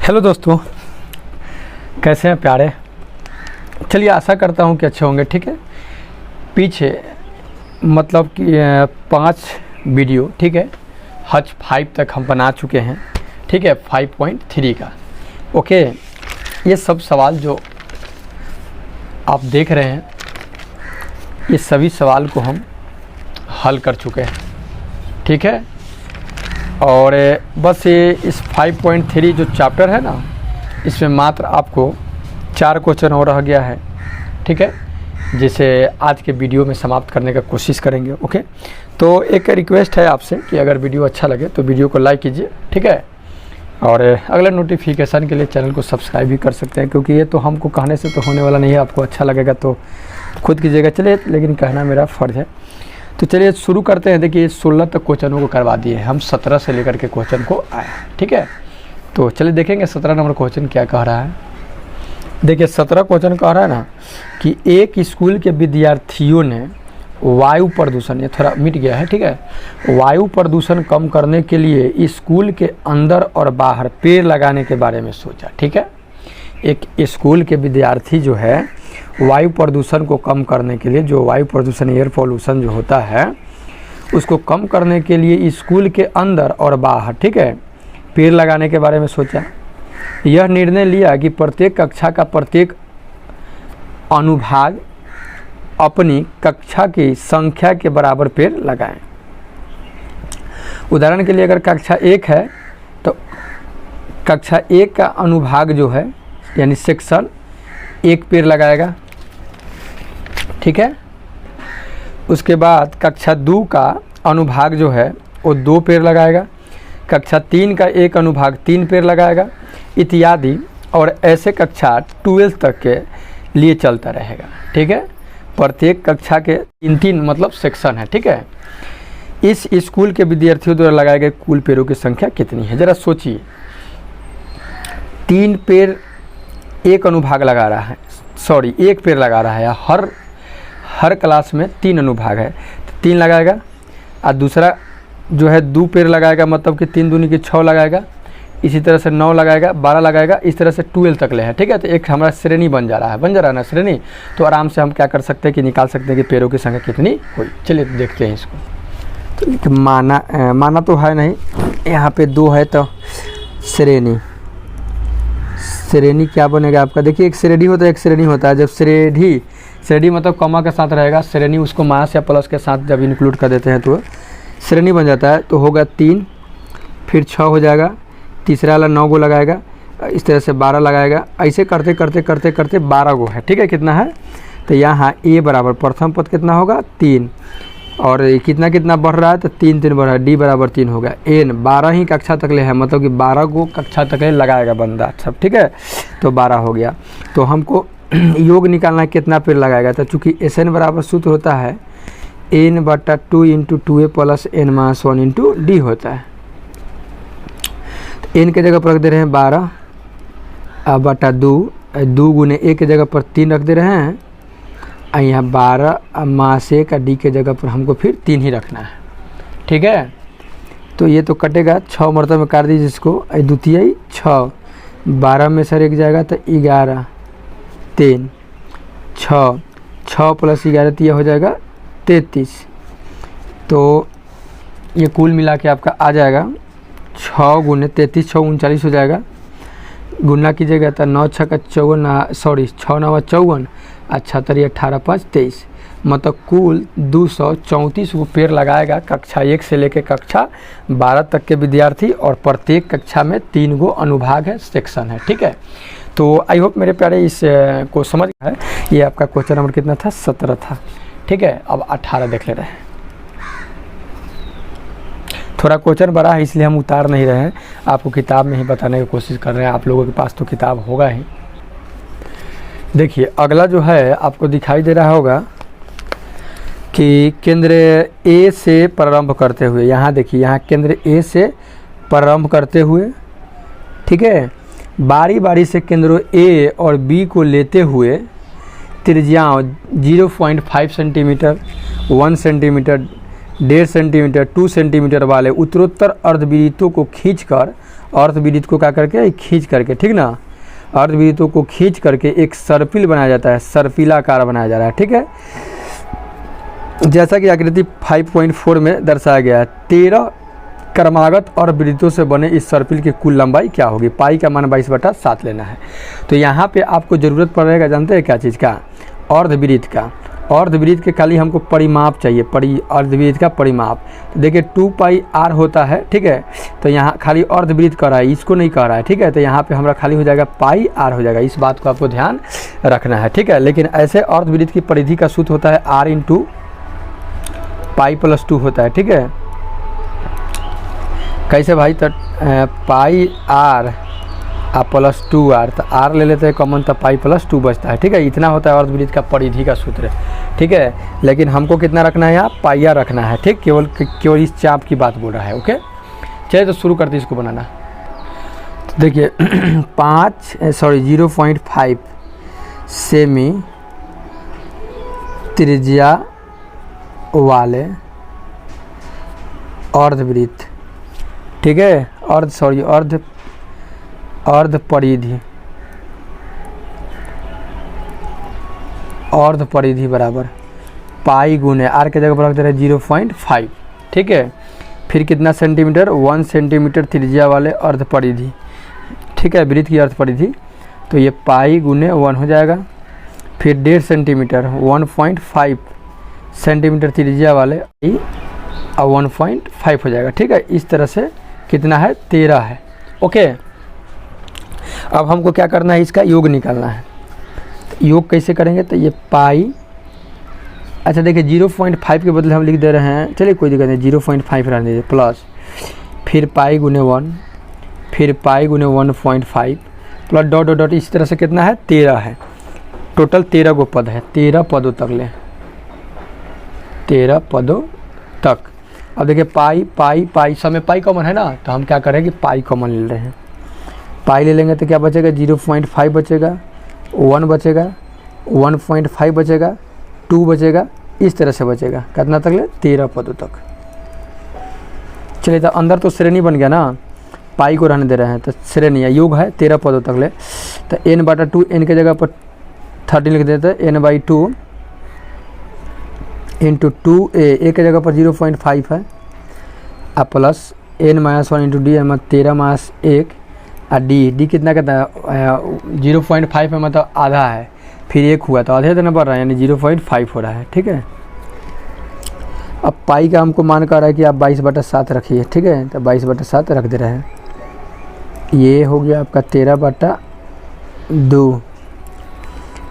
Hello दोस्तों, कैसे हैं प्यारे। चलिए, आशा करता हूं कि अच्छे होंगे। ठीक है, पीछे मतलब कि 5 वीडियो, ठीक है, हज 5 तक हम बना चुके हैं। ठीक है, 5.3 का। ओके, ये सब सवाल जो आप देख रहे हैं, ये सभी सवाल को हम हल कर चुके हैं। ठीक है, और बस ये इस 5.3 जो चैप्टर है ना, इसमें मात्र आपको 4 क्वेश्चन और रह गया है। ठीक है, जिसे आज के वीडियो में समाप्त करने का कोशिश करेंगे। ओके, तो एक रिक्वेस्ट है आपसे कि अगर वीडियो अच्छा लगे तो वीडियो को लाइक कीजिए। ठीक है, और अगले नोटिफिकेशन के लिए चैनल को सब्सक्राइब भी कर सकते हैं, क्योंकि ये तो हमको कहने से तो होने वाला नहीं है। आपको अच्छा लगेगा तो खुद कीजिएगा। चलिए, लेकिन कहना मेरा फ़र्ज़ है। तो चलिए शुरू करते हैं। देखिए, 16 तक क्वेश्चनों को करवा दिए हम, 17 से लेकर के क्वेश्चन को आए। ठीक है, तो चलिए देखेंगे 17 नंबर क्वेश्चन क्या कह रहा है। देखिए, 17 क्वेश्चन कह रहा है ना कि एक स्कूल के विद्यार्थियों ने वायु प्रदूषण, ये थोड़ा मिट गया है। ठीक है, वायु प्रदूषण कम करने के लिए स्कूल के अंदर और बाहर पेड़ लगाने के बारे में सोचा। ठीक है, एक स्कूल के विद्यार्थी जो है वायु प्रदूषण को कम करने के लिए, जो वायु प्रदूषण एयर पोल्यूशन जो होता है उसको कम करने के लिए स्कूल के अंदर और बाहर, ठीक है, पेड़ लगाने के बारे में सोचा। यह निर्णय लिया कि प्रत्येक कक्षा का प्रत्येक अनुभाग अपनी कक्षा की संख्या के बराबर पेड़ लगाएं। उदाहरण के लिए अगर कक्षा 1 है तो कक्षा 1 का अनुभाग जो है यानी सेक्शन 1 पेड़ लगाएगा। ठीक है, उसके बाद कक्षा 2 का अनुभाग जो है वो 2 पेड़ लगाएगा। कक्षा 3 का एक अनुभाग 3 पेड़ लगाएगा, इत्यादि। और ऐसे कक्षा 12 तक के लिए चलता रहेगा। ठीक है, प्रत्येक कक्षा के 3 मतलब सेक्शन है। ठीक है, इस स्कूल के विद्यार्थियों द्वारा लगाए गए कुल पेड़ों की संख्या कितनी है, ज़रा सोचिए। 3 पेड़ एक अनुभाग लगा रहा है, सॉरी 1 पेड़ लगा रहा है। हर क्लास में 3 अनुभाग है तो 3 लगाएगा। और दूसरा जो है 2 पेड़ लगाएगा, मतलब कि 3 दूनी की 6 लगाएगा। इसी तरह से 9 लगाएगा, 12 लगाएगा, इस तरह से 12 तक ले है। ठीक है, तो एक हमारा श्रेणी बन जा रहा है ना श्रेणी। तो आराम से हम क्या कर सकते हैं कि निकाल सकते हैं कि पेड़ों की संख्या कितनी हुई। चलिए देखते हैं इसको। तो माना तो है नहीं, यहाँ पे 2 है तो श्रेणी क्या बनेगा आपका। देखिए, एक श्रेणी होता है, एक श्रेणी होता है। जब श्रेणी मतलब कॉमा के साथ रहेगा, श्रेणी उसको माइनस या प्लस के साथ जब इंक्लूड कर देते हैं तो श्रेणी बन जाता है। तो होगा 3, फिर 6 हो जाएगा, तीसरा वाला 9 गो लगाएगा, इस तरह से 12 लगाएगा। ऐसे करते करते करते करते 12 गो है। ठीक है, कितना है तो यहाँ ए बराबर प्रथम पद कितना होगा 3, और कितना कितना बढ़ रहा है तो 3 3 बढ़ रहा है, डी बराबर 3 होगा। एन 12 ही कक्षा तक ले है, मतलब कि 12 गो कक्षा तक ले लगाएगा बंदा सब। ठीक है, तो 12 हो गया। तो हमको योग निकालना है कितना पेड़ लगाएगा। तो चूँकि एस एन बराबर सूत्र होता है n/2 × 2a + n-1 × d होता है। तो n के जगह पर रख दे रहे हैं 12 बटा 2 गुने a के जगह पर 3 रख दे रहे हैं। और यहाँ 12 -1 का d के जगह पर हमको फिर 3 ही रखना है। ठीक है, तो ये तो कटेगा, 6 मरतबा में काट दीजिए इसको। द्वितीय 6, 12 में सर एक जाएगा तो 11, 3, 6 + 11 तो यह हो जाएगा 33। तो ये कुल मिला के आपका आ जाएगा 6 गुने 33, 6 39 हो जाएगा। गुना कीजिएगा तो 9 6 का 54, सॉरी 6 9 54, 78 18 5 23, मतलब कुल 234 को पेड़ लगाएगा कक्षा 1 से लेकर कक्षा 12 तक के विद्यार्थी। और प्रत्येक कक्षा में 3 गो अनुभाग है, सेक्शन है। ठीक है, तो आई होप मेरे प्यारे इस को समझ गया है। ये आपका क्वेश्चन नंबर कितना था, 17 था। ठीक है, अब 18 देख ले रहे हैं। थोड़ा क्वेश्चन बड़ा है इसलिए हम उतार नहीं रहे हैं, आपको किताब में ही बताने की कोशिश कर रहे हैं। आप लोगों के पास तो किताब होगा ही। देखिए, अगला जो है आपको दिखाई दे रहा होगा कि केंद्र ए से प्रारंभ करते हुए, यहाँ देखिए, यहाँ केंद्र ए से प्रारंभ करते हुए, ठीक है, बारी बारी से केंद्रों ए और बी को लेते हुए त्रिज्याओं 0.5 सेंटीमीटर, 1 सेंटीमीटर, 1.5 सेंटीमीटर, 2 सेंटीमीटर वाले उत्तरोत्तर अर्धवृत्तों को खींचकर अर्धवृत्त को क्या करके खींच करके, ठीक ना, अर्धवृत्तों को खींच करके एक सर्पिल बनाया जाता है, सर्पिला आकार बनाया जा रहा है, ठीक है। जैसा कि आकृति 5.4 में दर्शाया गया है, 13 क्रमागत और वृत्तों से बने इस सर्पिल की कुल लंबाई क्या होगी। पाई का मान 22/7 लेना है। तो यहाँ पे आपको ज़रूरत पड़ेगा, जानते हैं क्या चीज़ का, अर्धवृत्त का। अर्धवृत्त के खाली हमको परिमाप चाहिए, अर्धवृत्त का परिमाप। तो देखिए 2πr होता है, ठीक है। तो यहाँ खाली अर्धवृत्त कर रहा है, इसको नहीं कह रहा है, ठीक है। तो यहाँ पे हमारा खाली हो जाएगा πr हो जाएगा, इस बात को आपको ध्यान रखना है, ठीक है। लेकिन ऐसे अर्धवृत्त की परिधि का सूत्र होता है r × π+2 होता है, ठीक है। कैसे भाई, तो πr +2r, तो r ले लेते हैं कॉमन, तो π+2 बचता है, ठीक है। इतना होता है अर्धवृत्त का परिधि का सूत्र, ठीक है। लेकिन हमको कितना रखना है यहाँ, πr रखना है, ठीक। केवल इस चाप की बात बोल रहा है, ओके। चलिए तो शुरू करते हैं इसको बनाना। तो देखिए 0.5 सेमी त्रिज्या वाले अर्धवृत्त, ठीक है, अर्ध परिधि बराबर पाई गुने r के जगह पर रख दे रहे 0.5, ठीक है। फिर कितना सेंटीमीटर, 1 सेंटीमीटर त्रिज्या वाले अर्ध परिधि, ठीक है, वृत्त की अर्ध परिधि। तो ये पाई गुने 1 हो जाएगा। फिर 1.5 सेंटीमीटर, 1.5 सेंटीमीटर त्रिज्या वाले 1.5 हो जाएगा, ठीक है। इस तरह से कितना है, 13 है, ओके। अब हमको क्या करना है, इसका योग निकालना है। तो योग कैसे करेंगे, तो ये पाई, अच्छा देखिए 0.5 के बदले हम लिख दे रहे हैं, चलिए कोई दिक्कत नहीं, 0.5 रहने दीजिए, प्लस फिर पाई गुने 1, फिर पाई गुने 1.5 प्लस डॉट डॉट डॉट, इस तरह से कितना है, 13 है। टोटल 13 गो पद है, 13 पदों तक ले, 13 पदों तक। अब देखिए पाई सब में पाई कॉमन है ना, तो हम क्या करेंगे, पाई कॉमन ले रहे हैं। पाई ले लेंगे तो क्या बचेगा, 0.5 बचेगा, 1 बचेगा, 1.5 बचेगा, 2 बचेगा, इस तरह से बचेगा। कितना तक ले, 13 पदों तक। चलिए तो अंदर तो श्रेणी बन गया ना, पाई को रहने दे रहे हैं, तो श्रेणी है, योग है 13 पदों तक ले। तो n/2, n के जगह पर 30 लिख देते हैं, n/2 × 2a के जगह पर 0.5 है, और प्लस n-1 × d, 13 - 1, और डी कितना कहता है, 0.5 में मतलब आधा है, फिर 1 हुआ तो आधे देना पड़ रहा है, यानी 0.5 हो रहा है, ठीक है। अब पाई का हमको मान कर रहा है कि आप 22/7 रखिए, ठीक है। तो 22/7 रख दे रहे हैं। ये हो गया आपका 13/2।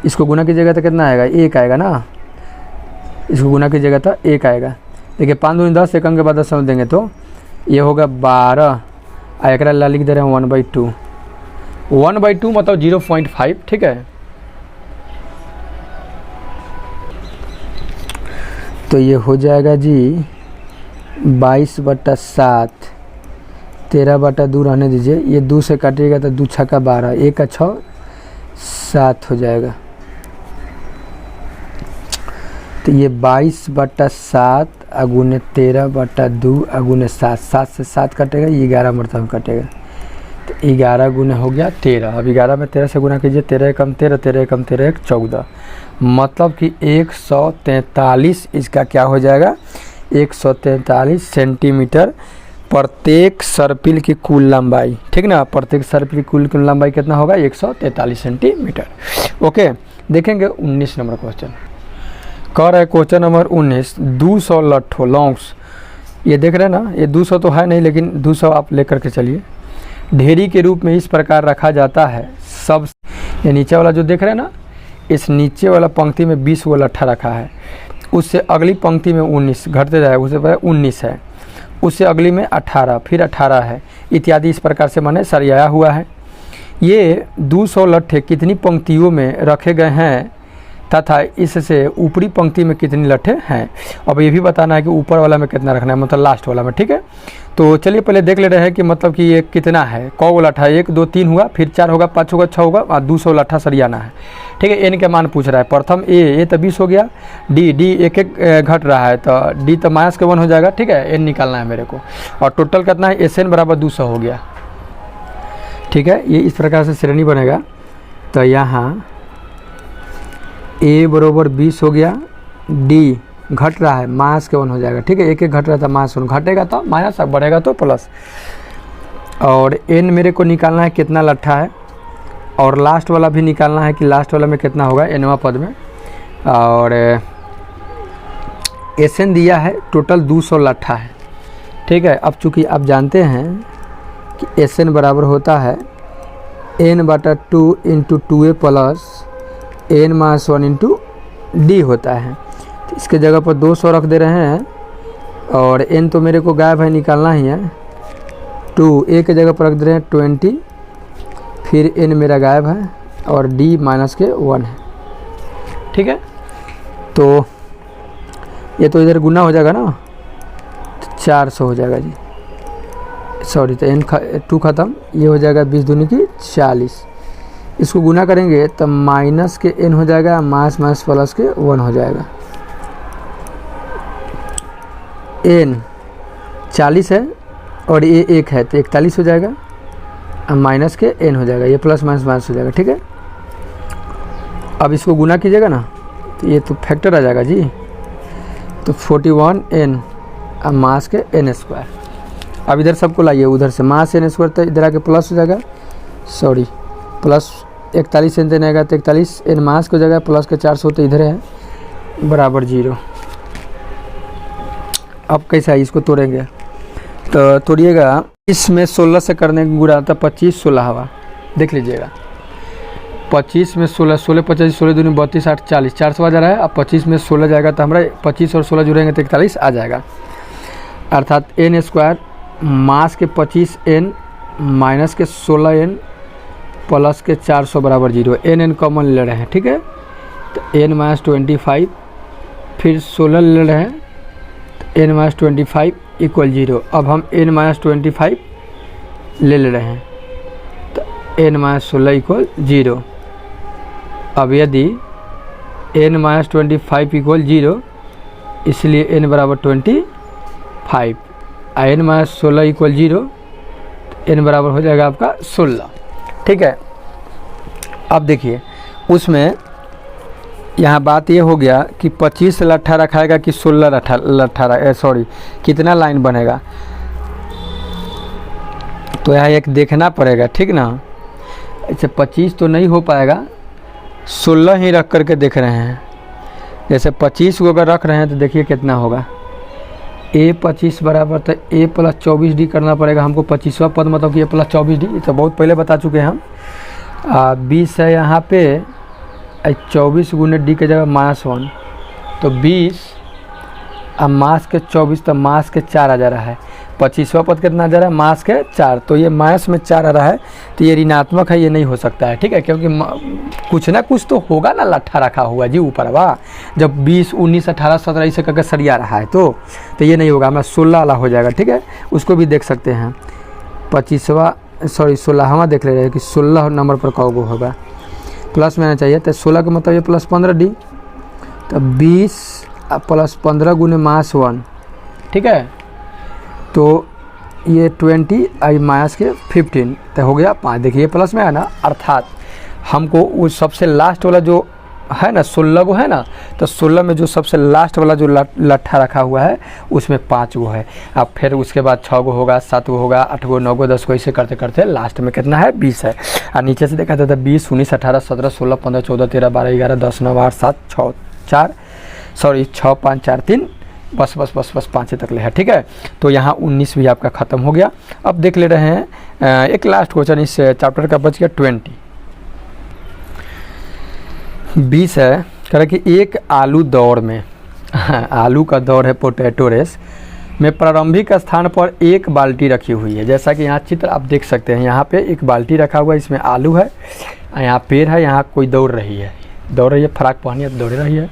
इसको गुना कीजिएगा तो कितना आएगा, 1 आएगा ना, इसको गुना कीजिएगा तो 1 आएगा। देखिए 5 दूनी 10, एक अंक के बाद 10 समझ देंगे तो ये होगा 12, एक ला लिख दे रहे हैं 1/2, 1/2 मतलब 0.5, ठीक है। तो ये हो जाएगा जी 22/7, 13/2 रहने दीजिए, ये 2 से काटिएगा तो 2 छक्का 12, 1 का 6, 7 हो जाएगा। तो ये 22/7 अगुने 13/2 अगुने 7, 7 से 7 कटेगा, ये 11 मरतबा कटेगा। तो 11 गुने हो गया 13। अब 11 में 13 से गुना कीजिए, 13 एकम 13, 13 एकम 13, 1 14, मतलब कि 143 इसका क्या हो जाएगा, 143 सेंटीमीटर प्रत्येक सर्पिल की कुल लंबाई, ठीक ना। प्रत्येक सर्पिल की कुल लंबाई कितना होगा, 143 सेंटीमीटर, ओके। देखेंगे 19 नंबर क्वेश्चन, कह रहा है क्वेश्चन नंबर 19, 200 लट्ठों लॉन्ग्स, ये देख रहे हैं ना, ये 200 तो है नहीं, लेकिन 200 आप लेकर के चलिए। ढेरी के रूप में इस प्रकार रखा जाता है, सब ये नीचे वाला जो देख रहे हैं ना, इस नीचे वाला पंक्ति में 20 गो लट्ठा रखा है, उससे अगली पंक्ति में 19 घटते जाए, उससे पहले 19 है, उससे अगली में 18, फिर 18 है, इत्यादि इस प्रकार से मैंने सरियाया हुआ है। ये 200 लट्ठे कितनी पंक्तियों में रखे गए हैं तथा इससे ऊपरी पंक्ति में कितनी लट्ठे हैं। अब ये भी बताना है कि ऊपर वाला में कितना रखना है, मतलब लास्ट वाला में, ठीक है। तो चलिए पहले देख ले रहे हैं कि मतलब कि ये कितना है, कौ लट्ठा, 1 2 3 हुआ, फिर 4 होगा, 5 होगा, 6 होगा, और 200 लट्ठा सरियाना है, ठीक है। एन के मान पूछ रहा है। प्रथम ए तो 20 हो गया, डी एक घट रहा है, तो डी तो -1 हो जाएगा, ठीक है। एन निकालना है मेरे को, और टोटल कितना है, एस एन बराबर 200 हो गया, ठीक है। ये इस प्रकार से श्रेणी बनेगा। तो यहाँ a बराबर 20 हो गया, d घट रहा है माइनस के 1 हो जाएगा, ठीक है। एक घट रहा था माइनस 1, घटेगा तो माइनस, अब बढ़ेगा तो प्लस। और n मेरे को निकालना है कितना लट्ठा है, और लास्ट वाला भी निकालना है कि लास्ट वाला में कितना होगा nवां पद में। और Sn दिया है टोटल 200 लट्ठा है, ठीक है। अब चूँकि आप जानते हैं कि Sn बराबर होता है n/2 × 2a plus n-1 × d होता है। तो इसके जगह पर 200 रख दे रहे हैं, और n तो मेरे को गायब है, निकालना ही है। 2 a के जगह पर रख दे रहे हैं 20, फिर n मेरा गायब है, और d -1 है, ठीक है। तो ये तो इधर गुना हो जाएगा ना, तो 400 हो जाएगा जी, सॉरी। तो n2 ख़त्म, ये हो जाएगा 20 दूनी की 40। इसको गुना करेंगे तो माइनस के n हो जाएगा, माइनस प्लस के 1 हो जाएगा। n 40 है और ये 1 है तो 41 हो जाएगा, अब माइनस के n हो जाएगा, ये प्लस माइनस हो जाएगा, ठीक है। अब इसको गुना कीजिएगा ना तो ये तो फैक्टर आ जाएगा जी। तो 41n अब मास के n²। अब इधर सबको लाइए, उधर से मास n² तो इधर आके प्लस हो जाएगा, सॉरी प्लस 41 n देना आएगा तो 41 n मास को जगह प्लस के 400 तो इधर है बराबर 0। अब कैसा है, इसको तोड़ेंगे तो तोड़िएगा, इसमें 16 से करने का गुणा था 25 16 हवा, देख लीजिएगा। 25 में 16, 16 25 16 दूनी 32 8 40, 400 आ जा रहा है। अब 25 में 16 जाएगा तो हमारा 25 और 16 जुड़ेंगे तो 41 आ जाएगा, अर्थात n² मास के 25n माइनस के 16n प्लस के 400 बराबर 0। n कॉमन ले रहे हैं, ठीक है। तो n-25 फिर 16 ले रहे हैं, तो n-25 = 0। अब हम n-25 ले रहे हैं तो n-16 = 0। अब यदि n-25 = 0, इसलिए n बराबर 25, n-16 = 0, n बराबर हो जाएगा आपका 16, ठीक है। अब देखिए उसमें यहाँ बात ये हो गया कि 25 लट्ठा रखाएगा कि 16 लट्ठा, सॉरी कितना लाइन बनेगा, तो यहाँ एक देखना पड़ेगा, ठीक ना। ऐसे 25 तो नहीं हो पाएगा, 16 ही रख करके देख रहे हैं। जैसे 25 को अगर रख रहे हैं तो देखिए कितना होगा, a25 बराबर तो a + 24d करना पड़ेगा हमको। 25वां पद मतलब कि a + 24d, तो बहुत पहले बता चुके हैं हम। 20 है यहाँ पे, 24 गुने d के जगह -1, तो 20 अब मास के 24 तो मास के 4 आ जा रहा है। 25वां पद कितना आ जा रहा है, मास के 4, तो ये माइनस में 4 आ रहा है, तो ये ऋणात्मक है, ये नहीं हो सकता है, ठीक है। क्योंकि कुछ ना कुछ तो होगा ना लट्ठा रखा हुआ जी ऊपर, वाह, जब 20 19 18 17 ऐसे करके सरिया रहा है तो ये नहीं होगा, हमारा 16 वाला हो जाएगा, ठीक है। उसको भी देख सकते हैं। 16वां देख ले रहे हैं कि 16 नंबर पर कौगो होगा, प्लस में आना चाहिए। तो 16 का मतलब ये प्लस 15d, तो 20 + 15 गुने -1, ठीक है। तो ये 20 माइनस के 15 तो हो गया 5। देखिए प्लस में है ना, अर्थात हमको वो सबसे लास्ट वाला जो है ना 16 को है ना, तो 16 में जो सबसे लास्ट वाला जो लट्ठा रखा हुआ है उसमें 5 गो है। अब फिर उसके बाद 6 गो होगा, 7 गो होगा, 8 गो 9 गो 10 गो, ऐसे करते करते लास्ट में कितना है 20 है। और नीचे से देखा था 20 19 18 17 16 15 14 13 12 11 10 9 8 7 6 6 5 4 3, बस 5 तक ले है, ठीक है। तो यहाँ 19 भी आपका ख़त्म हो गया। अब देख ले रहे हैं एक लास्ट क्वेश्चन इस चैप्टर का बच गया 20 है। कह रहा कि एक आलू दौड़ में आलू का दौड़ है, पोटैटो रेस में प्रारंभिक स्थान पर एक बाल्टी रखी हुई है। जैसा कि यहाँ चित्र आप देख सकते हैं, यहाँ पे एक बाल्टी रखा हुआ है, इसमें आलू है, यहाँ पेड़ है, यहाँ कोई दौड़ रही है, फ्राक पहनी है, दौड़ रही है,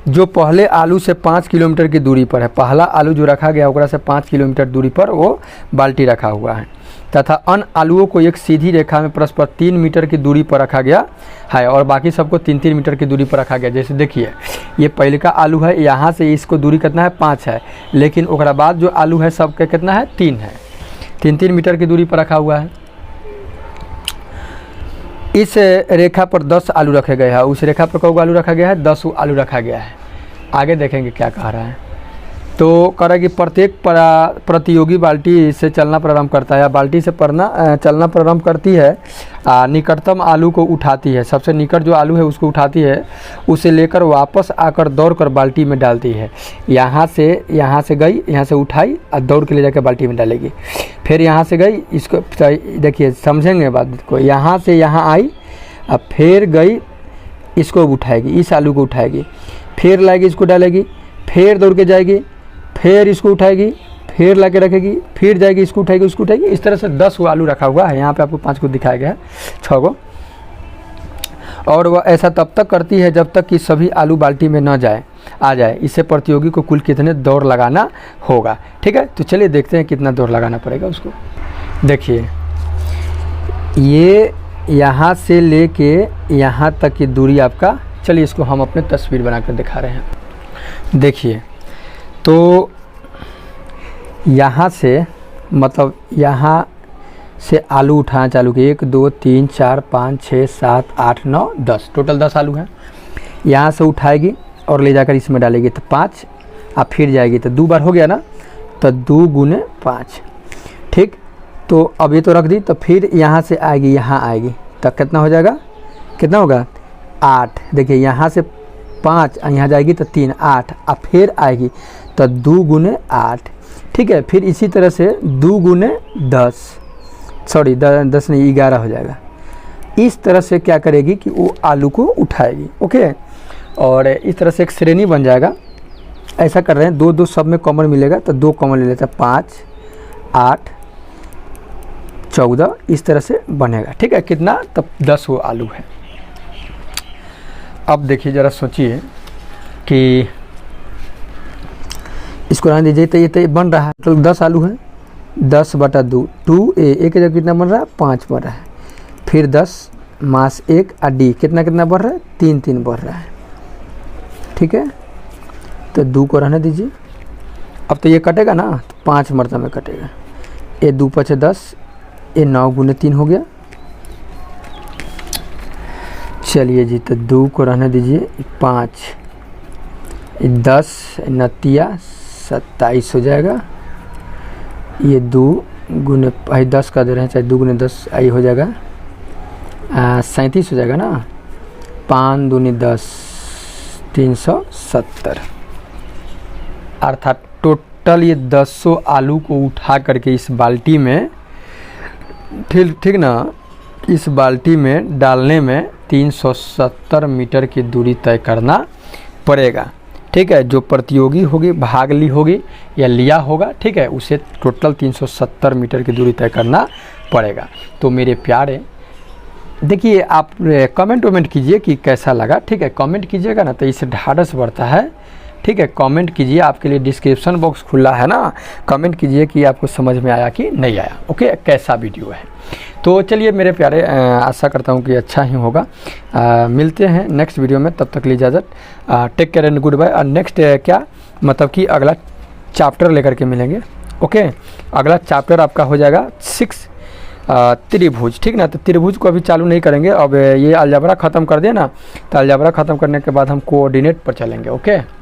जो पहले आलू से 5 किलोमीटर की दूरी पर है। पहला आलू जो रखा गया ओकरा से 5 किलोमीटर दूरी पर वो बाल्टी रखा हुआ है, तथा अन्य आलुओं को एक सीधी रेखा में परस्पर 3 मीटर की दूरी पर रखा गया है, और बाकी सबको 3-3 मीटर की दूरी पर रखा गया। जैसे देखिए ये पहले का आलू है, यहाँ से इसको दूरी कितना है 5 है, लेकिन ओकरा बाद जो आलू है सबके कितना है 3 है, 3-3 मीटर की दूरी पर रखा हुआ है। इस रेखा पर 10 आलू रखे गए हैं, उस रेखा पर कौन आलू रखा गया है, 10 आलू रखा गया है। आगे देखेंगे क्या कह रहा है। तो कह रहा है कि प्रत्येक प्रतियोगी बाल्टी से चलना प्रारंभ करता है, बाल्टी से चलना प्रारंभ करती है, निकटतम आलू को उठाती है, सबसे निकट जो आलू है उसको उठाती है, उसे लेकर वापस आकर दौड़कर बाल्टी में डालती है। यहाँ से गई, यहाँ से उठाई और दौड़ के ले जाकर बाल्टी में डालेगी। फिर यहाँ से गई, इसको देखिए समझेंगे बात को, यहाँ से यहाँ आई, अब फिर गई, इसको उठाएगी, इस आलू को उठाएगी, फिर लाएगी, इसको डालेगी, फिर दौड़ के जाएगी, फिर इसको उठाएगी, फिर ला के रखेगी, फिर जाएगी, इसको उठाएगी, उसको उठाएगी। इस तरह से 10 आलू रखा हुआ है। यहाँ पे आपको 5 को दिखाया गया है, 6 को। और वह ऐसा तब तक करती है जब तक कि सभी आलू बाल्टी में न आ जाए। इससे प्रतियोगी को कुल कितने दौड़ लगाना होगा। ठीक है, तो चलिए देखते हैं कितना दौड़ लगाना पड़ेगा उसको। देखिए, ये यहाँ से लेके यहाँ तक की दूरी आपका, चलिए इसको हम अपने तस्वीर बनाकर दिखा रहे हैं। देखिए, तो यहाँ से मतलब यहाँ से आलू उठाना चालू किए, 1 2 3 4 5 6 7 8 9 10, टोटल 10 आलू हैं। यहाँ से उठाएगी और ले जाकर इसमें डालेगी तो 5, अब फिर जाएगी तो 2 बार हो गया ना, तो 2 गुने 5। ठीक, तो अब ये तो रख दी, तो फिर यहाँ से आएगी, यहाँ आएगी, तब कितना हो जाएगा, कितना होगा 8। देखिए यहाँ से 5, यहाँ जाएगी तो 3 8, अब फिर आएगी तो 2 गुने 8। ठीक है, फिर इसी तरह से 2 गुने 10, सॉरी 10 नहीं 11 हो जाएगा। इस तरह से क्या करेगी कि वो आलू को उठाएगी। ओके, और इस तरह से एक श्रेणी बन जाएगा। ऐसा कर रहे हैं, 2 2 सब में कॉमन मिलेगा तो 2 कॉमन ले लेते हैं, 5 8 14, इस तरह से बनेगा। ठीक है, कितना, तब 10 वो आलू है। अब देखिए ज़रा सोचिए कि इसको रहने दीजिए, तो ये तो बन रहा है, तो 10 आलू है, 10 बटा 2, 2a, एक जगह कितना बन रहा है, 5 बन रहा है। फिर 10 मास 1 और डी कितना बढ़ रहा है, 3 3 बढ़ रहा है। ठीक है, तो 2 को रहने दीजिए। अब तो ये कटेगा ना, तो 5 मरतबा में कटेगा। ये 2 5 10, ये 9 गुने 3 हो गया। चलिए जी, तो 2 को रहने दीजिए, 5 10 9 27 हो जाएगा। ये 2 गुने 10 का दे रहे हैं, चाहे 2 गुने 10 आई हो जाएगा 37 हो जाएगा ना। 5 दूनी 10, 370। अर्थात टोटल ये 10 आलू को उठा करके इस बाल्टी में, ठीक ना, इस बाल्टी में डालने में 370 मीटर की दूरी तय करना पड़ेगा। ठीक है, जो प्रतियोगी होगी, भाग ली होगी या लिया होगा, ठीक है, उसे टोटल 370 मीटर की दूरी तय करना पड़ेगा। तो मेरे प्यारे, देखिए आप कमेंट कीजिए कि कैसा लगा। ठीक है, कमेंट कीजिएगा ना तो इससे ढाढ़स बढ़ता है। ठीक है, कमेंट कीजिए, आपके लिए डिस्क्रिप्शन बॉक्स खुला है ना, कमेंट कीजिए कि आपको समझ में आया कि नहीं आया। ओके, कैसा वीडियो है। तो चलिए मेरे प्यारे, आशा करता हूँ कि अच्छा ही होगा। मिलते हैं नेक्स्ट वीडियो में, तब तक ली इजाज़त। Take care and goodbye. और नेक्स्ट क्या मतलब कि अगला चैप्टर लेकर के मिलेंगे। ओके, अगला चैप्टर आपका हो जाएगा 6 त्रिभुज। ठीक ना, तो त्रिभुज को अभी चालू नहीं करेंगे। अब ये अलजबरा ख़त्म कर दें ना, तो अलजबरा ख़त्म करने के बाद हम कोऑर्डिनेट पर चलेंगे। ओके।